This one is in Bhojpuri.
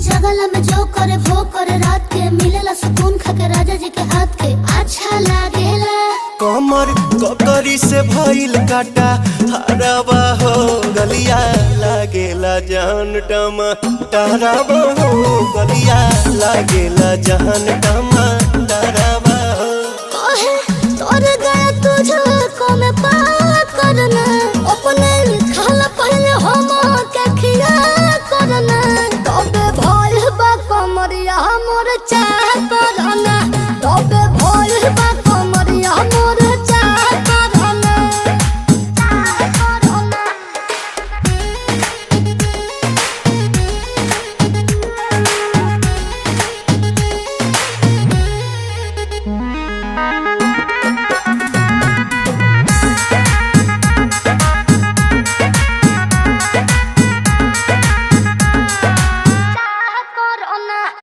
जगला में जो करे वो करे रात के मिलेला सुकून खाके राजा जी के हाथ के अच्छा लागेला। कमर ककरी से भइल काटा हराबा हो गलिया लागेला जान टमाटराबा हो गलिया लागेला जान टमाटराबा हो। तोहे तोर गया तुझे